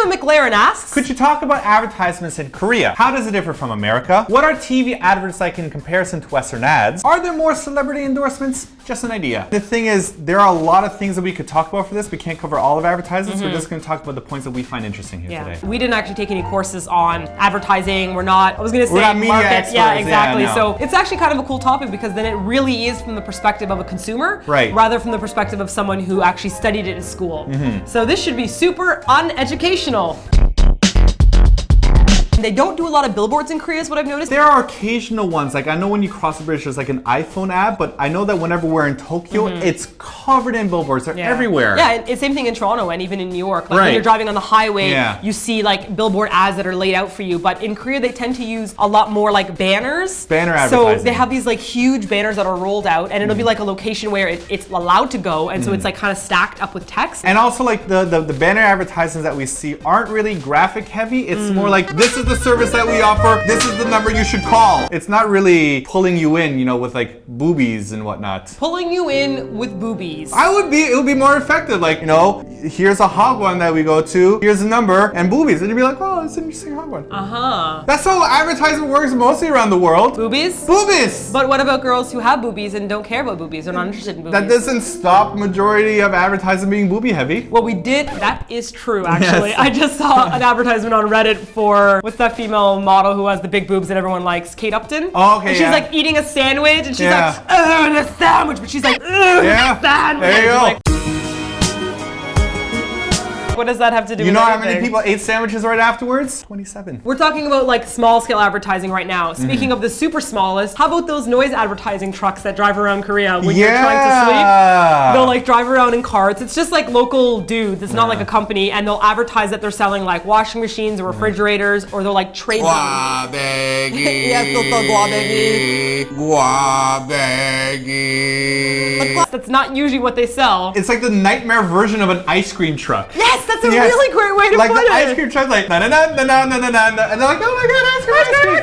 Emma McLaren asks, could you talk about advertisements in Korea? How does it differ from America? What are TV adverts like in comparison to Western ads? Are there more celebrity endorsements? Just an idea. The thing is, there are a lot of things that we could talk about for this. We can't cover all of advertisements. We're just going to talk about the points that we find interesting here today. We didn't actually take any courses on advertising. We're not, I was going to say, we're not media experts. Yeah, exactly. Yeah, no. So it's actually kind of a cool topic because then it really is from the perspective of a consumer, right, rather from the perspective of someone who actually studied it in school. So this should be super uneducational. They don't do a lot of billboards in Korea is what I've noticed. There are occasional ones, like I know when you cross the bridge there's like an iPhone ad, but I know that whenever we're in Tokyo, it's covered in billboards. They're everywhere. Yeah, and same thing in Toronto and even in New York. Like when you're driving on the highway, you see like billboard ads that are laid out for you. But in Korea, they tend to use a lot more like banners. Banner advertising. So they have these like huge banners that are rolled out, and it'll be like a location where it's allowed to go, and so it's like kind of stacked up with text. And also like the banner advertisements that we see aren't really graphic heavy. It's more like, this is the service that we offer, this is the number you should call. It's not really pulling you in, you know, with like boobies and whatnot. Pulling you in with boobies. It would be more effective. Like, you know, here's a hog one that we go to, here's a number, and boobies. And you'd be like, oh, it's an interesting hog one. That's how advertising works mostly around the world. Boobies? Boobies! But what about girls who have boobies and don't care about boobies? They're not interested in boobies. That doesn't stop majority of advertising being booby heavy. Well, we did, that is true actually. Yes. I just saw an advertisement on Reddit for, what's that female model who has the big boobs that everyone likes, Kate Upton. Oh, okay, and she's like eating a sandwich and she's like, and a sandwich, but she's like, a sandwich. There you go. Like, what does that have to do with You know anything? how many people ate sandwiches right afterwards? 27. We're talking about like small scale advertising right now. Speaking of the super smallest, how about those noise advertising trucks that drive around Korea when you're trying to sleep? They'll like drive around in carts. It's just like local dudes. It's not like a company, and they'll advertise that they're selling like washing machines or refrigerators, or they'll like trade them. Guabegi. Yes, guabegi. Guabegi. But that's not usually what they sell. It's like the nightmare version of an ice cream truck. Yes, that's a really great way to put it. Like the ice cream truck's like, na-na-na-na-na-na-na-na, and they're like, oh my god, ice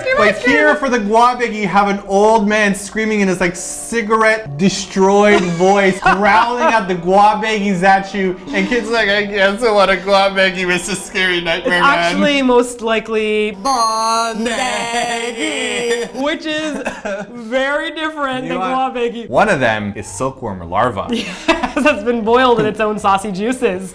cream. Like here for the guabegi, you have an old man screaming in his like cigarette destroyed voice, growling at the guabegis at you, and kids like, I guess I want a guabegi, it's a scary nightmare, it's actually most likely bondegi, which is very different than guabegi. One of them is silkworm larva. Yes, that's been boiled in its own saucy juices.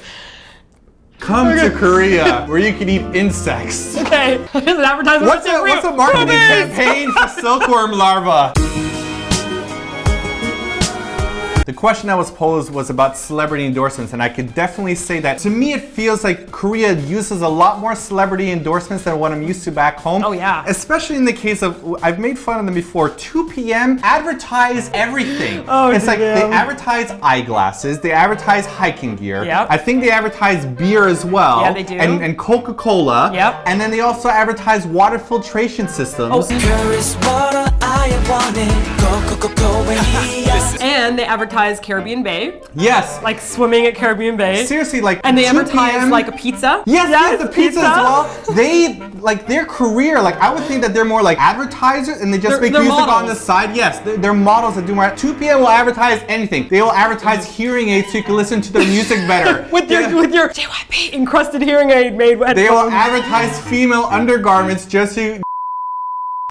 Come to Korea, where you can eat insects. Okay, here's an advertisement. What's a marketing campaign for silkworm larva? The question that was posed was about celebrity endorsements, and I could definitely say that to me it feels like Korea uses a lot more celebrity endorsements than what I'm used to back home. Oh yeah. Especially in the case of, I've made fun of them before, 2 p.m. advertise everything. Oh, it's like they advertise eyeglasses, they advertise hiking gear. Yep. I think they advertise beer as well. Yeah, they do. And Coca-Cola. Yep. And then they also advertise water filtration systems. And they advertise Caribbean Bay. Yes. Like swimming at Caribbean Bay. Seriously, like and they 2 advertise PM, like a pizza. Yes, the pizza as well. They, like their career, like I would think that they're more like advertisers and they just make music models on the side. Yes, they're models that do more. 2 p.m. will advertise anything. They will advertise hearing aids so you can listen to their music better. with your JYP encrusted hearing aid made with They will advertise female undergarments just so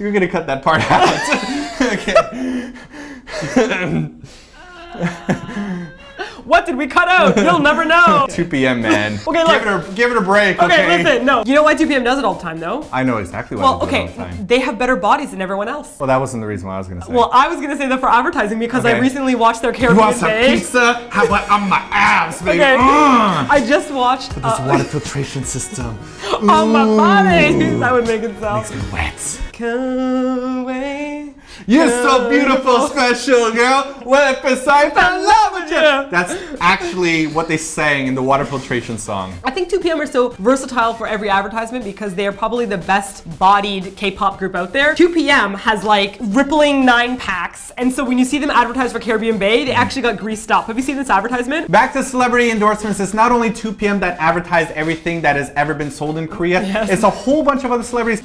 you're gonna cut that part out. Okay. What did we cut out? You'll never know. 2 p.m. man. Okay, look. Give it a break. Okay, listen. No, you know why 2 p.m. does it all the time, though? I know exactly why. Well, they do it all the time. They have better bodies than everyone else. Well, that wasn't the reason why I was gonna say. Well, I was gonna say that for advertising because I recently watched their Caribbean You want some Bay. pizza? How about on my abs, baby? Okay. I just watched. This water filtration system. On my body. That would make it sound. Makes me wet. Come away. You're so beautiful, special girl. What if I fell in love with you? That's actually what they sang in the water filtration song. I think 2 p.m. are so versatile for every advertisement because they are probably the best bodied K-pop group out there. 2 p.m. has like rippling 9-packs, and so when you see them advertise for Caribbean Bay, they actually got greased up. Have you seen this advertisement? Back to celebrity endorsements, it's not only 2 p.m. that advertise everything that has ever been sold in Korea, it's a whole bunch of other celebrities.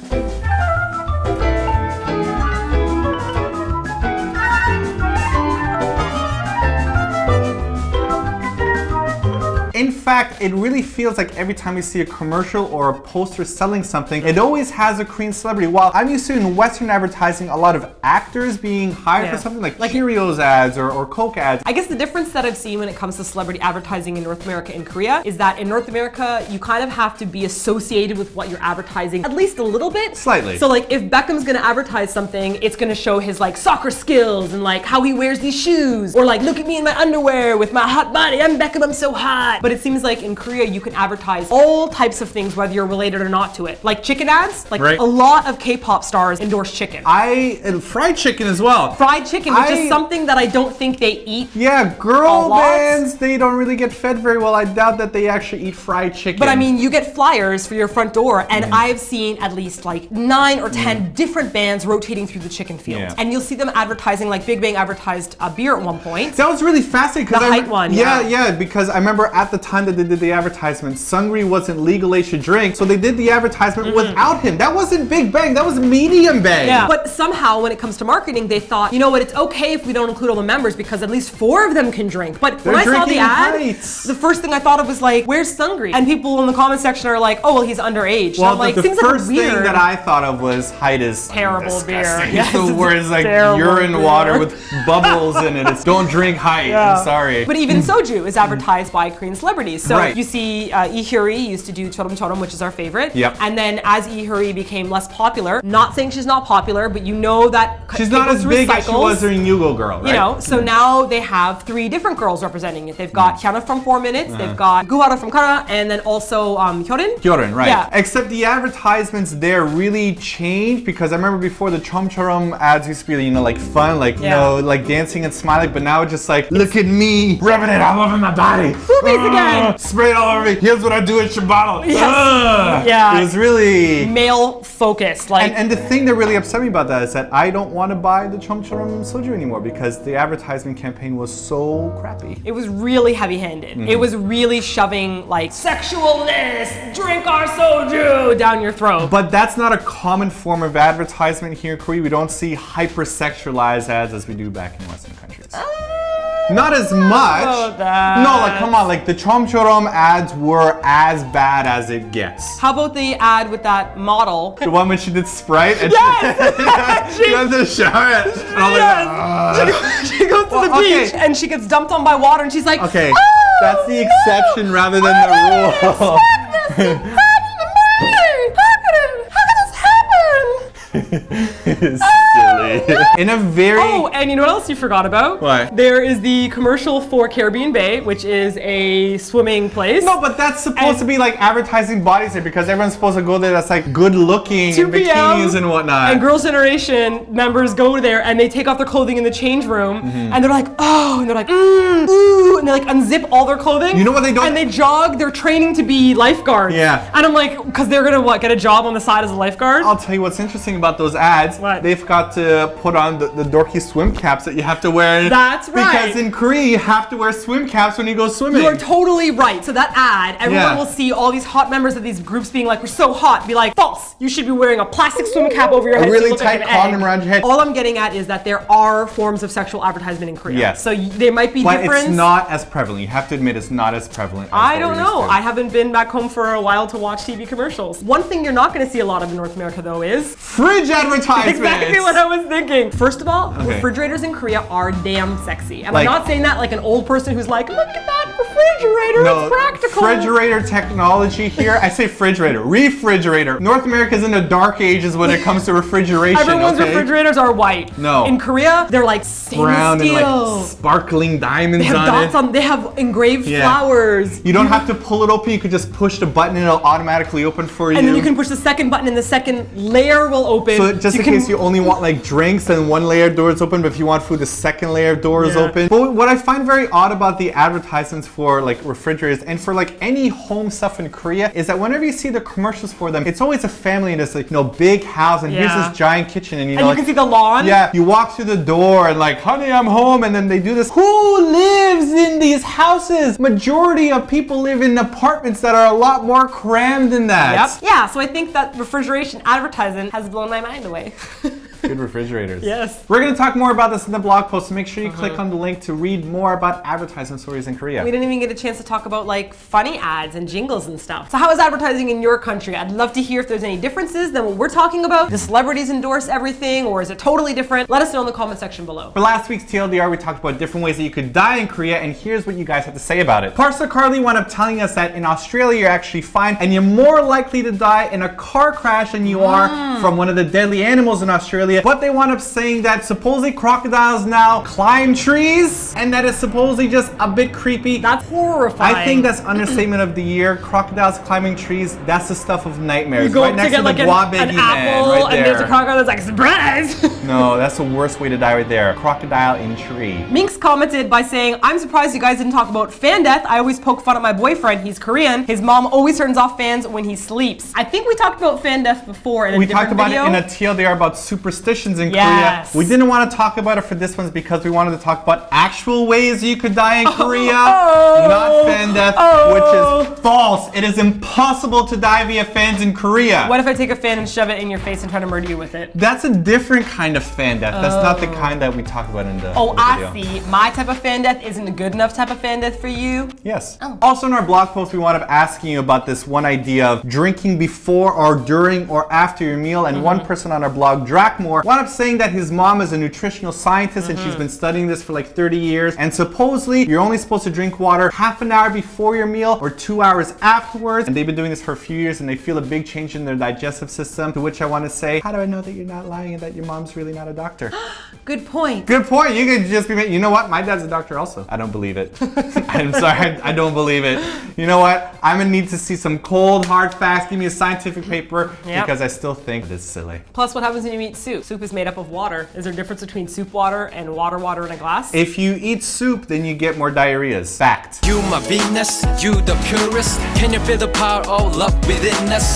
In fact, it really feels like every time we see a commercial or a poster selling something, it always has a Korean celebrity. While I'm used to in Western advertising a lot of actors being hired for something like Cheerios ads or Coke ads. I guess the difference that I've seen when it comes to celebrity advertising in North America and Korea is that in North America, you kind of have to be associated with what you're advertising at least a little bit. Slightly. So like if Beckham's gonna advertise something, it's gonna show his like soccer skills and like how he wears these shoes, or like look at me in my underwear with my hot body, I'm Beckham, I'm so hot. But it seems like in Korea you can advertise all types of things whether you're related or not to it. Like chicken ads, like a lot of K-pop stars endorse chicken. And fried chicken as well. Fried chicken, which is something that I don't think they eat. Yeah, girl bands, they don't really get fed very well. I doubt that they actually eat fried chicken. But I mean, you get flyers for your front door, and I've seen at least like 9 or 10 different bands rotating through the chicken field. Yeah. And you'll see them advertising, like Big Bang advertised a beer at one point. That was really fascinating. The height one. Yeah, because I remember at the time that they did the advertisement, Sungri wasn't legal age to drink, so they did the advertisement without him. That wasn't Big Bang, that was Medium Bang. Yeah, but somehow when it comes to marketing, they thought, you know what, it's okay if we don't include all the members because at least 4 of them can drink. But when I saw the ad, the first thing I thought of was like, where's Sungri? And people in the comment section are like, oh, well, he's underage. Well, I'm like, the seems first like weird. thing that I thought of was height is terrible beer. Yes, so where it's like urine water with bubbles in it. It's don't drink height. I'm sorry. But even soju is advertised by Korean celebrities. So you see Lee Hyori used to do chorom chorom, which is our favorite. Yep. And then as Lee Hyori became less popular, not saying she's not popular, but you know that she's not as big as she was during Yugo Girl, right? You know, so now they have 3 different girls representing it. They've got Hyuna from 4 Minutes, they've got Guhara from Kara, and then also Hyorin. Hyorin, right. Yeah. Except the advertisements there really changed because I remember before the chomchorom ads used to be, you know, like fun, like, you know, like dancing and smiling, but now it's just like, look at me, rubbing it all over my body. Boobies again. Spray it all over me. Here's what I do at Shabbatl. Yes. Yeah. It was really male focused. Like, and the thing that really upset me about that is that I don't want to buy the chomchorom soju anymore because the advertisement campaign was so crappy. It was really heavy-handed. It was really shoving like sexualness, drink our soju down your throat. But that's not a common form of advertisement here in Korea. We don't see hyper-sexualized ads as we do back in Western countries. Not as much. No, like come on, like the chomchorom ads were as bad as it gets. How about the ad with that model? The one when she did Sprite and she went to the shower and all she goes to the beach and she gets dumped on by water and she's like, okay, that's the exception rather than the rule. It's silly. In a very... Oh, and you know what else you forgot about? What? There is the commercial for Caribbean Bay, which is a swimming place. No, but that's supposed to be like advertising bodies here because everyone's supposed to go there that's like good looking 2 in p.m. bikinis and whatnot. And Girls' Generation members go there and they take off their clothing in the change room and they're like, oh, and they're like, ooh, and they like unzip all their clothing. You know what they don't? And they jog, they're training to be lifeguards. Yeah. And I'm like, because they're gonna what, get a job on the side as a lifeguard? I'll tell you what's interesting about those ads. What? They've got to put on the dorky swim caps that you have to wear. That's right. Because in Korea, you have to wear swim caps when you go swimming. You are totally right. So that ad, everyone will see all these hot members of these groups being like, we're so hot. Be like, false. You should be wearing a plastic swim cap over your head. A really tight condom around your head. All I'm getting at is that there are forms of sexual advertisement in Korea. Yes. So there might be difference. But it's not as prevalent. You have to admit it's not as prevalent. I don't know. I haven't been back home for a while to watch TV commercials. One thing you're not going to see a lot of in North America though is fridge advertisements. Exactly what I was thinking. First of all, refrigerators in Korea are damn sexy. And like, I'm not saying that like an old person who's like, look at that refrigerator, it's practical. Refrigerator technology here. I say refrigerator. North America's in the dark ages when it comes to refrigeration. Everyone's refrigerators are white. No. In Korea, they're like stainless brown steel. and like sparkling diamonds they have on dots it. On, they have engraved flowers. You don't have to pull it open. You could just push the button and it'll automatically open for you. And then you can push the second button and the second layer will open. So just in case you only want like drinks and one layer of doors open, but if you want food, the second layer of doors open. But what I find very odd about the advertisements for like refrigerators and for like any home stuff in Korea is that whenever you see the commercials for them, it's always a family in this like, you know, big house and here's this giant kitchen and you know, and you can see the lawn. Yeah, you walk through the door and like, honey, I'm home, and then they do this. Who lives in these houses? Majority of people live in apartments that are a lot more crammed than that. Yep. Yeah, so I think that refrigeration advertising has blown my mind away. Good refrigerators. Yes. We're going to talk more about this in the blog post, so make sure you click on the link to read more about advertising stories in Korea. We didn't even get a chance to talk about like funny ads and jingles and stuff. So how is advertising in your country? I'd love to hear if there's any differences than what we're talking about. Do celebrities endorse everything, or is it totally different? Let us know in the comment section below. For last week's TLDR, we talked about different ways that you could die in Korea, and here's what you guys have to say about it. Parsa Carly wound up telling us that in Australia you're actually fine, and you're more likely to die in a car crash than you are from one of the deadly animals in Australia. But they wound up saying that supposedly crocodiles now climb trees, and that is supposedly just a bit creepy. That's horrifying. I think that's understatement of the year. Crocodiles climbing trees, that's the stuff of nightmares. You go right up next to get to like the an Guabegi man, apple, right and there's a there. crocodile that's like, surprise! No, that's the worst way to die right there. Crocodile in tree. Minx commented by saying, I'm surprised you guys didn't talk about fan death. I always poke fun at my boyfriend. He's Korean. His mom always turns off fans when he sleeps. I think we talked about fan death before in a different video. We talked about it in a TLDR about superstitions in Yes. Korea. We didn't want to talk about it for this one because we wanted to talk about actual ways you could die in Korea, not fan death, which is false. It is impossible to die via fans in Korea. What if I take a fan and shove it in your face and try to murder you with it? That's a different kind of fan death. That's not the kind that we talk about in the Oh, the I video. see. My type of fan death isn't a good enough type of fan death for you? Yes. Also in our blog post, we wound up asking you about this one idea of drinking before or during or after your meal, and one person on our blog, Drakmore, wound up saying that his mom is a nutritional scientist and she's been studying this for like 30 years, and supposedly you're only supposed to drink water half an hour before your meal or 2 hours afterwards, and they've been doing this for a few years and they feel a big change in their digestive system, to which I want to say, how do I know that you're not lying and that your mom's really not a doctor? Good point. Good point. You could just be, you know what? My dad's a doctor also. I don't believe it. I'm sorry, I don't believe it. You know what? I'm gonna need to see some cold, hard facts. Give me a scientific paper because I still think this is silly. Plus, what happens when you eat soup? Soup is made up of water. Is there a difference between soup water and water in a glass? If you eat soup, then you get more diarrheas. Fact. You my Venus, you the purest. Can you feel the power all up within us?